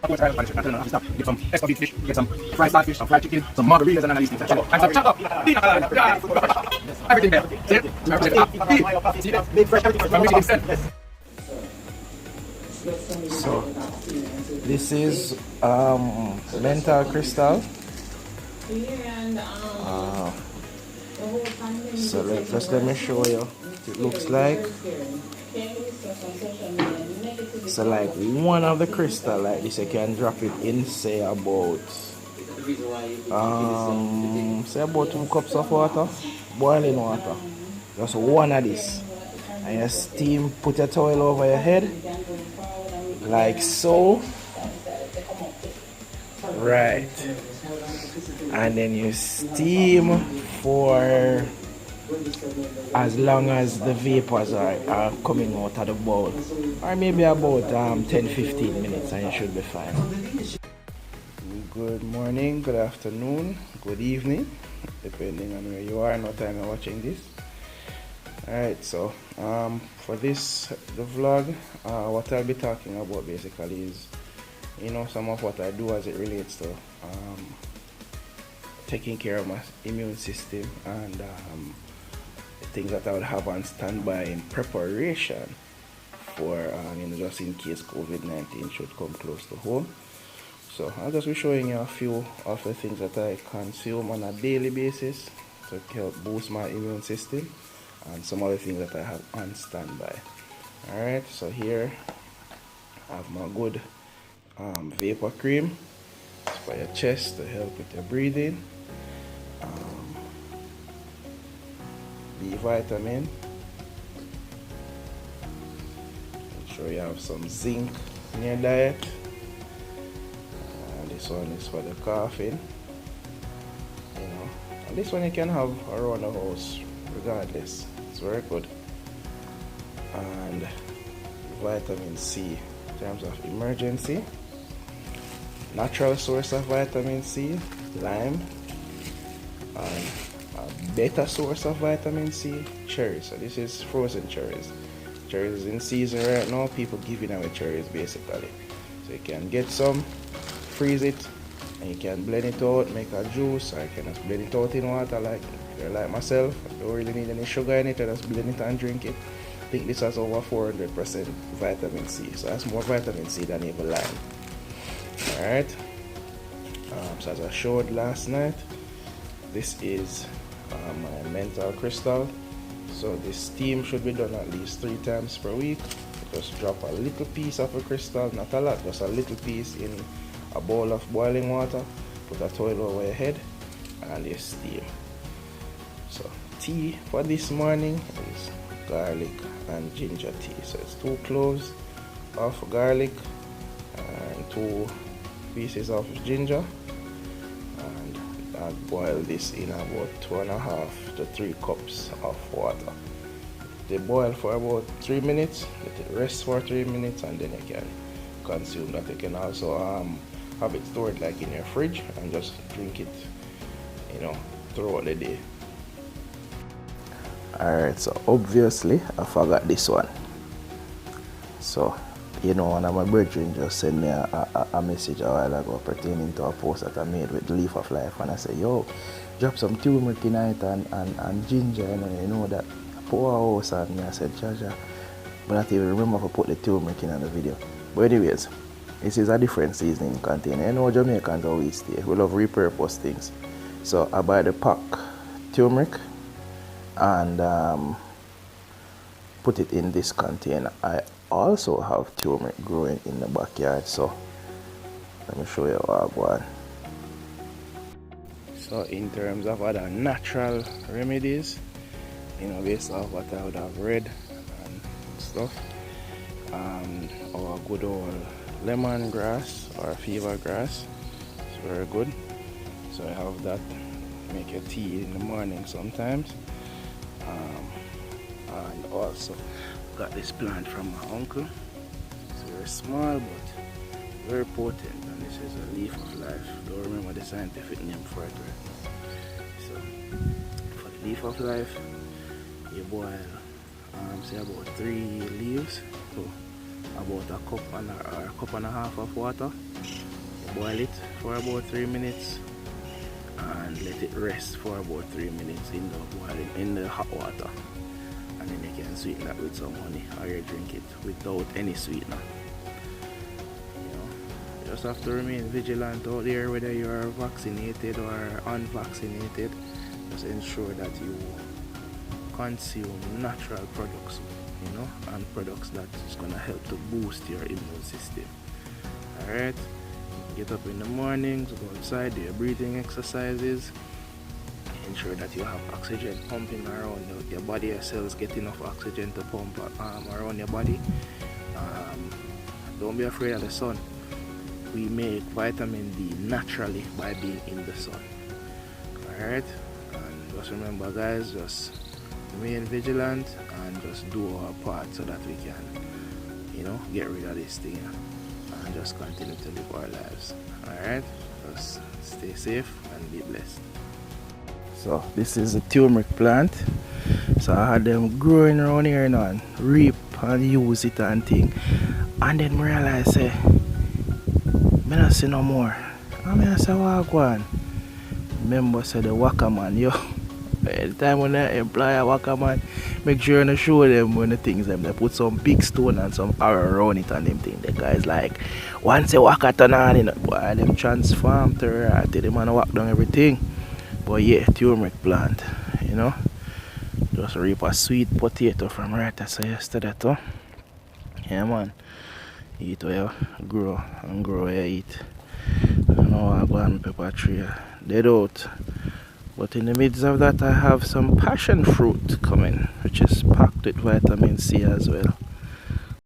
Of course, I don't have to stop. Get some extra big fish, get some fried starfish, some fried chicken, some margaritas, and all these things. And some chop up. Everything there. See it? See it? Big fresh everything from Michigan. So, this is mental crystal. So let me show you what it looks like. So like one of the crystal like this, you can drop it in say about 2 cups of water, boiling water. Just one of this. And you steam, put a towel over your head like so. Right. And then you steam for as long as the vapors are coming out of the bowl, or maybe about 10-15 minutes, and you should be fine. Good morning, good afternoon, good evening, depending on where you are and what time you're watching this. Alright, so for the vlog, what I'll be talking about basically is, some of what I do as it relates to taking care of my immune system and things that I would have on standby in preparation for just in case COVID-19 should come close to home. So I'll just be showing you a few of the things that I consume on a daily basis to help boost my immune system, and some other things that I have on standby. Alright, so here I have my good vapor cream. It's for your chest to help with your breathing. B vitamin. Make sure you have some zinc in your diet. And this one is for the coughing. And this one you can have around the house regardless. It's very good. And vitamin C in terms of emergency. Natural source of vitamin C, lime. And a better source of vitamin C, cherries. So this is frozen cherries. Cherries is in season right now. People giving away cherries basically. So you can get some, freeze it, and you can blend it out, make a juice, or you can just blend it out in water like if you're like myself. I don't really need any sugar in it, I just blend it and drink it. I think this has over 400% vitamin C. So that's more vitamin C than even lime. Alright. So as I showed last night, this is my mental crystal. So the steam should be done at least 3 times per week. Just drop a little piece of a crystal, not a lot, just a little piece in a bowl of boiling water. Put a towel over your head and you steam. So tea for this morning is garlic and ginger tea. So it's 2 cloves of garlic and 2 pieces of ginger. I'll boil this in about 2.5 to 3 cups of water. They boil for about 3 minutes, let it rest for 3 minutes, and then you can consume that. You can also have it stored like in your fridge and just drink it, throughout the day. Alright, so obviously I forgot this one. So one of my brethren just sent me a message a while ago pertaining to a post that I made with Leaf of Life, and I said, yo, drop some turmeric in it and ginger, you know that powerhouse. And I said, Jaja, but I not even remember if I put the turmeric in the video. But anyways, this is a different seasoning container. Jamaicans always stay. We love repurpose things. So I buy the pack turmeric and put it in this container. I also have turmeric growing in the backyard, so let me show you what I want. So in terms of other natural remedies, based off what I would have read and stuff, our good old lemongrass or fever grass is very good. So I have that, make a tea in the morning sometimes. And also got this plant from my uncle. It's very small but very potent, and this is a leaf of life. Don't remember the scientific name for it right now. So for the leaf of life, you boil say about 3 leaves to about a cup and a half of water, boil it for about 3 minutes and let it rest for about 3 minutes in the hot water, and then you can sweeten that with some honey, or you drink it without any sweetener. You know, you just have to remain vigilant out there, whether you are vaccinated or unvaccinated. Just ensure that you consume natural products, you know, and products that is gonna help to boost your immune system. Alright, get up in the mornings, go outside, do your breathing exercises, ensure that you have oxygen pumping around your body, your cells get enough oxygen to pump around your body. Don't be afraid of the sun. We make vitamin D naturally by being in the sun. Alright, and just remember guys, just remain vigilant and just do our part so that we can, you know, get rid of this thing and just continue to live our lives. Alright, just stay safe and be blessed. So this is a turmeric plant. So I had them growing around here now and reap and use it and thing. And then I realized I don't see no more. I say what go on. Remember say the waka man, yo. Every time when I employ a waka man, make sure I show them when the things them. They put some big stone and some arrow around it and them thing. The guys like once a waka turn on, you know, boy, them transform to reality. Them man walk down everything. But yeah, turmeric plant, you know. Just reap a sweet potato from right as yesterday too. Yeah man. Eat where you grow and grow where you eat. I know I go on pepper tree dead out. But in the midst of that I have some passion fruit coming, which is packed with vitamin C as well.